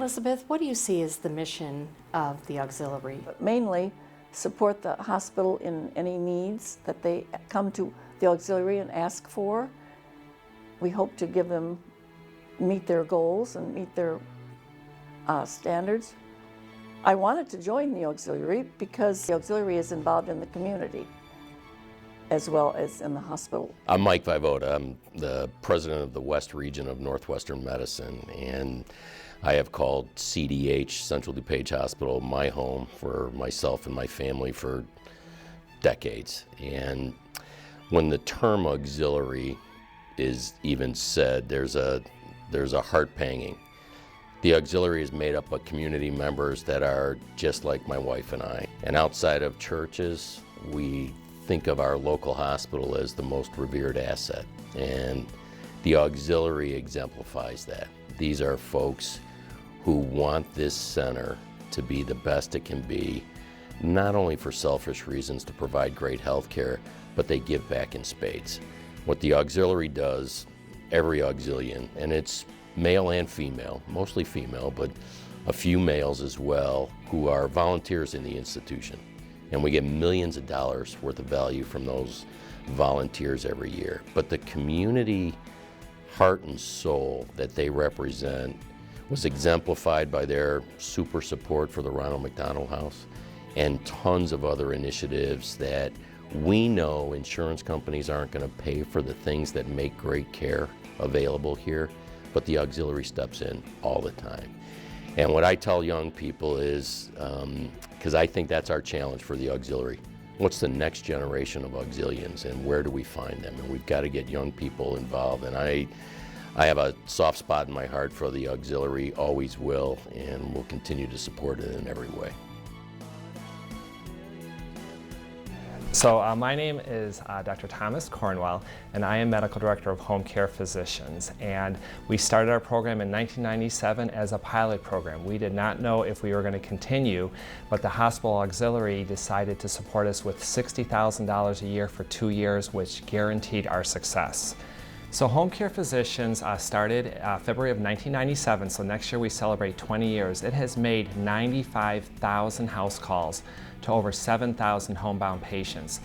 Elizabeth, what do you see as the mission of the auxiliary? Mainly support the hospital in any needs that they come to the auxiliary and ask for. We hope to give them, meet their goals and meet their standards. I wanted to join the auxiliary because the auxiliary is involved in the community as well as in the hospital. I'm Mike Vivode. I'm the president of the West Region of Northwestern Medicine, and I have called CDH, Central DuPage Hospital, my home for myself and my family for decades. And when the term auxiliary is even said, there's a heart panging. The auxiliary is made up of community members that are just like my wife and I. And outside of churches, we think of our local hospital as the most revered asset. And the auxiliary exemplifies that. These are folks who want this center to be the best it can be, not only for selfish reasons to provide great health care, but they give back in spades. What the auxiliary does, every auxilian, and it's male and female, mostly female, but a few males as well, who are volunteers in the institution. And we get millions of dollars worth of value from those volunteers every year. But the community heart and soul that they represent was exemplified by their super support for the Ronald McDonald House and tons of other initiatives that we know insurance companies aren't going to pay for the things that make great care available here, but the auxiliary steps in all the time. And what I tell young people is, because I think that's our challenge for the auxiliary, what's the next generation of auxilians and where do we find them? And we've got to get young people involved. And I have a soft spot in my heart for the auxiliary, always will, and will continue to support it in every way. So my name is Dr. Thomas Cornwell, and I am Medical Director of Home Care Physicians. And we started our program in 1997 as a pilot program. We did not know if we were going to continue, but the hospital auxiliary decided to support us with $60,000 a year for 2 years, which guaranteed our success. So Home Care Physicians started February of 1997, so next year we celebrate 20 years. It has made 95,000 house calls to over 7,000 homebound patients.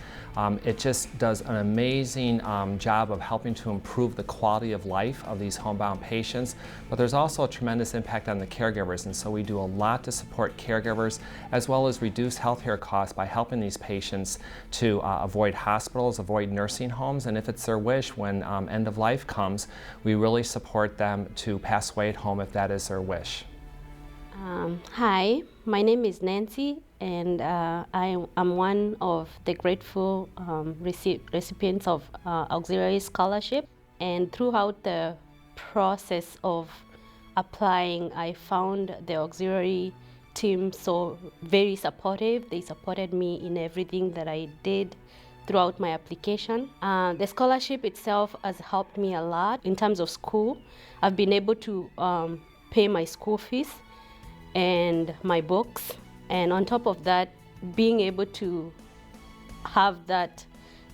It just does an amazing job of helping to improve the quality of life of these homebound patients, but there's also a tremendous impact on the caregivers, and so we do a lot to support caregivers as well as reduce healthcare costs by helping these patients to avoid hospitals, avoid nursing homes, and if it's their wish, when end of life comes, we really support them to pass away at home if that is their wish. Hi, my name is Nancy, and I am one of the grateful recipients of auxiliary scholarship. And throughout the process of applying, I found the auxiliary team so very supportive. They supported me in everything that I did throughout my application. The scholarship itself has helped me a lot in terms of school. I've been able to pay my school fees and my books, and on top of that, being able to have that,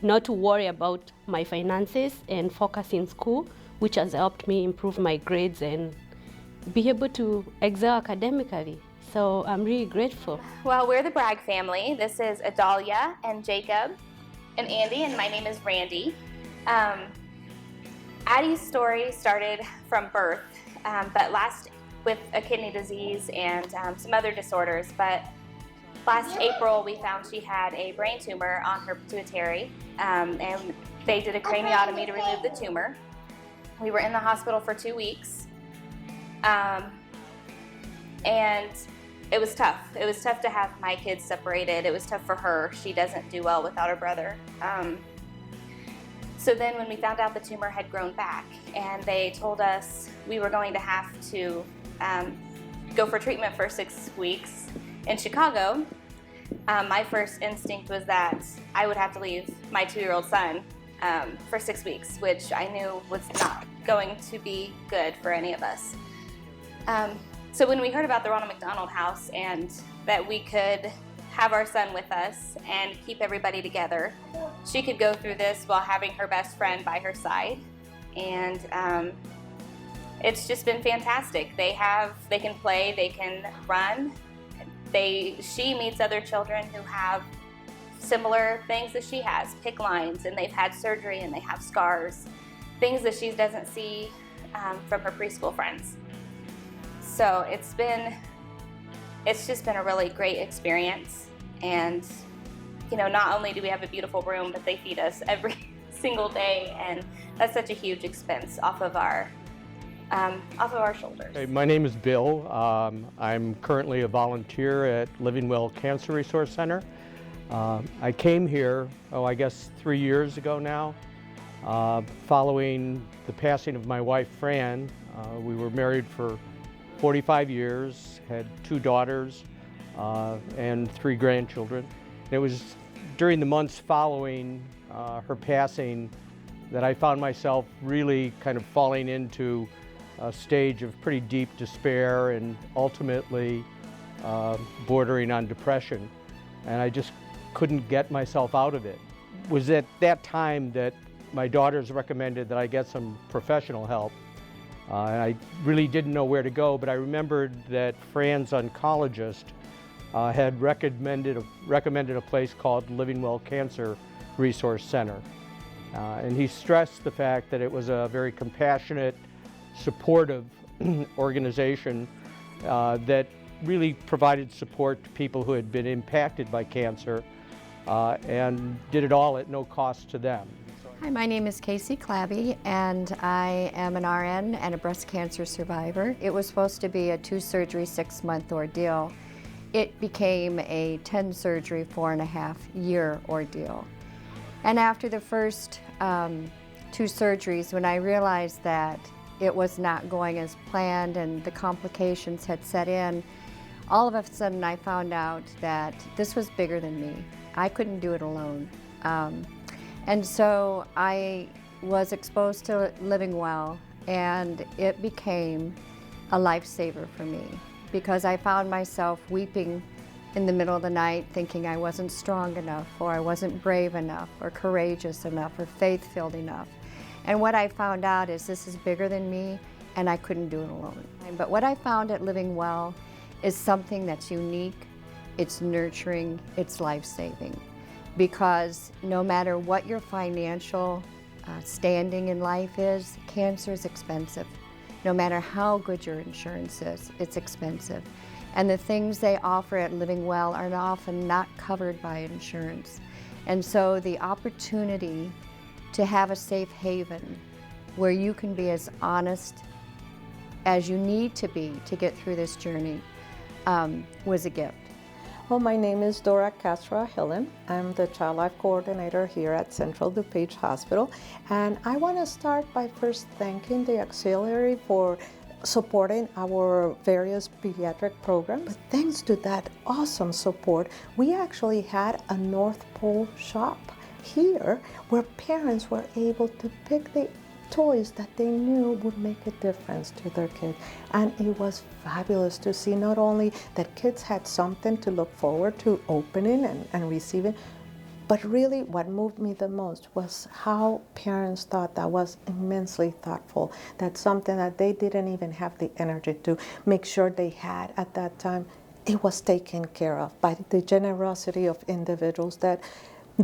not to worry about my finances and focus in school, which has helped me improve my grades and be able to excel academically. So I'm really grateful. Well, we're the Bragg family. This is Adalia and Jacob and Andy, and my name is Brandi. Addie's story started from birth, but with a kidney disease and some other disorders. But last April, we found she had a brain tumor on her pituitary, and they did a craniotomy to remove the tumor. We were in the hospital for 2 weeks, and it was tough. It was tough to have my kids separated. It was tough for her. She doesn't do well without her brother. So then when we found out the tumor had grown back and they told us we were going to have to go for treatment for 6 weeks in Chicago, my first instinct was that I would have to leave my 2-year-old son for 6 weeks, which I knew was not going to be good for any of us. So when we heard about the Ronald McDonald House and that we could have our son with us and keep everybody together, she could go through this while having her best friend by her side. And it's just been fantastic. They can play, they can run. She meets other children who have similar things that she has, PICC lines, and they've had surgery and they have scars, things that she doesn't see from her preschool friends. So it's just been a really great experience. And not only do we have a beautiful room, but they feed us every single day, and that's such a huge expense off of our shoulders. Hey, my name is Bill. I'm currently a volunteer at Living Well Cancer Resource Center. I came here, I guess 3 years ago now, following the passing of my wife, Fran. We were married for 45 years, had 2 daughters and 3 grandchildren. It was during the months following her passing that I found myself really kind of falling into a stage of pretty deep despair and ultimately bordering on depression. And I just couldn't get myself out of it. It was at that time that my daughters recommended that I get some professional help. And I really didn't know where to go, but I remembered that Fran's oncologist had recommended a place called Living Well Cancer Resource Center. And he stressed the fact that it was a very compassionate, supportive organization that really provided support to people who had been impacted by cancer and did it all at no cost to them. Hi, my name is Casey Clabby, and I am an RN and a breast cancer survivor. It was supposed to be a 2-surgery, 6-month ordeal. It became a 10-surgery, 4.5-year ordeal. And after the first 2 surgeries, when I realized that it was not going as planned and the complications had set in, all of a sudden I found out that this was bigger than me. I couldn't do it alone. And so I was exposed to Living Well, and it became a lifesaver for me because I found myself weeping in the middle of the night thinking I wasn't strong enough, or I wasn't brave enough, or courageous enough, or faith-filled enough. And what I found out is this is bigger than me, and I couldn't do it alone. But what I found at Living Well is something that's unique, it's nurturing, it's life-saving. Because no matter what your financial standing in life is, cancer is expensive. No matter how good your insurance is, it's expensive. And the things they offer at Living Well are often not covered by insurance. And so the opportunity to have a safe haven where you can be as honest as you need to be to get through this journey was a gift. Well, my name is Dora Castro-Hillen. I'm the Child Life Coordinator here at Central DuPage Hospital. And I want to start by first thanking the auxiliary for supporting our various pediatric programs. But thanks to that awesome support, we actually had a North Pole shop here where parents were able to pick the toys that they knew would make a difference to their kids. And it was fabulous to see not only that kids had something to look forward to opening and receiving, but really what moved me the most was how parents thought that was immensely thoughtful. That's something that they didn't even have the energy to make sure they had at that time. It was taken care of by the generosity of individuals that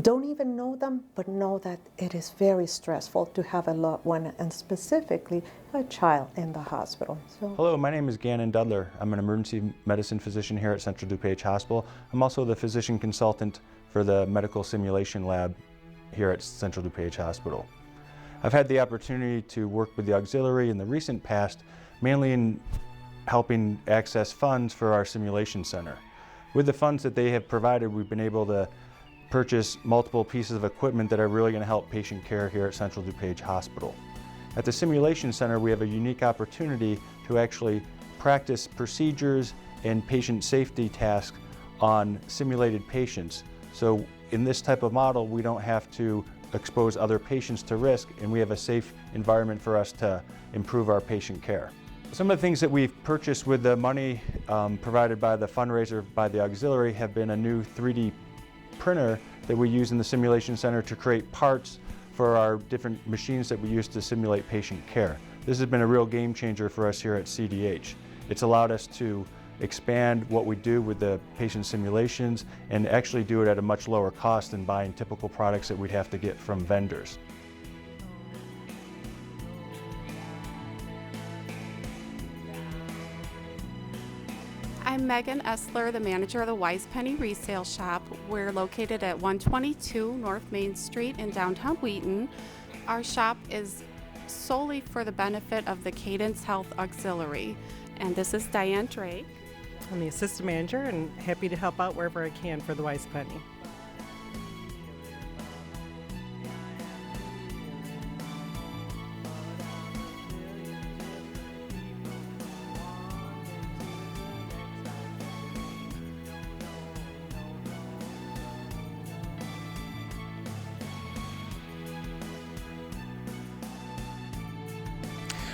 don't even know them, but know that it is very stressful to have a loved one, and specifically a child in the hospital. So. Hello, my name is Gannon Dudler. I'm an emergency medicine physician here at Central DuPage Hospital. I'm also the physician consultant for the medical simulation lab here at Central DuPage Hospital. I've had the opportunity to work with the auxiliary in the recent past, mainly in helping access funds for our simulation center. With the funds that they have provided, we've been able to purchase multiple pieces of equipment that are really going to help patient care here at Central DuPage Hospital. At the Simulation Center, we have a unique opportunity to actually practice procedures and patient safety tasks on simulated patients. So in this type of model, we don't have to expose other patients to risk, and we have a safe environment for us to improve our patient care. Some of the things that we've purchased with the money provided by the fundraiser by the auxiliary have been a new 3D printer that we use in the simulation center to create parts for our different machines that we use to simulate patient care. This has been a real game changer for us here at CDH. It's allowed us to expand what we do with the patient simulations and actually do it at a much lower cost than buying typical products that we'd have to get from vendors. I'm Megan Essler, the manager of the Wise Penny Resale Shop. We're located at 122 North Main Street in downtown Wheaton. Our shop is solely for the benefit of the Cadence Health Auxiliary. And this is Diane Drake. I'm the assistant manager and happy to help out wherever I can for the Wise Penny.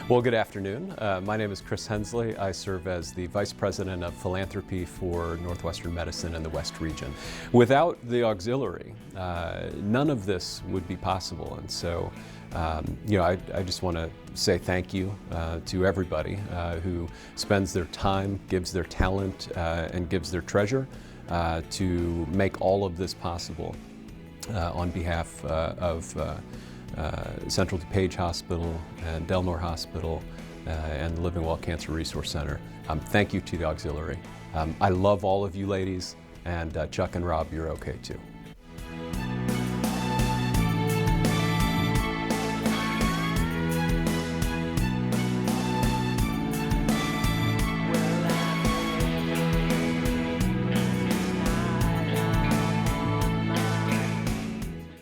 Well, good afternoon. My name is Chris Hensley. I serve as the Vice President of Philanthropy for Northwestern Medicine and the West Region. Without the auxiliary, none of this would be possible. And so, I just want to say thank you to everybody who spends their time, gives their talent, and gives their treasure to make all of this possible on behalf of Central DuPage Hospital and Delnor Hospital and the Living Well Cancer Resource Center. Thank you to the auxiliary. I love all of you ladies, and Chuck and Rob, you're okay too.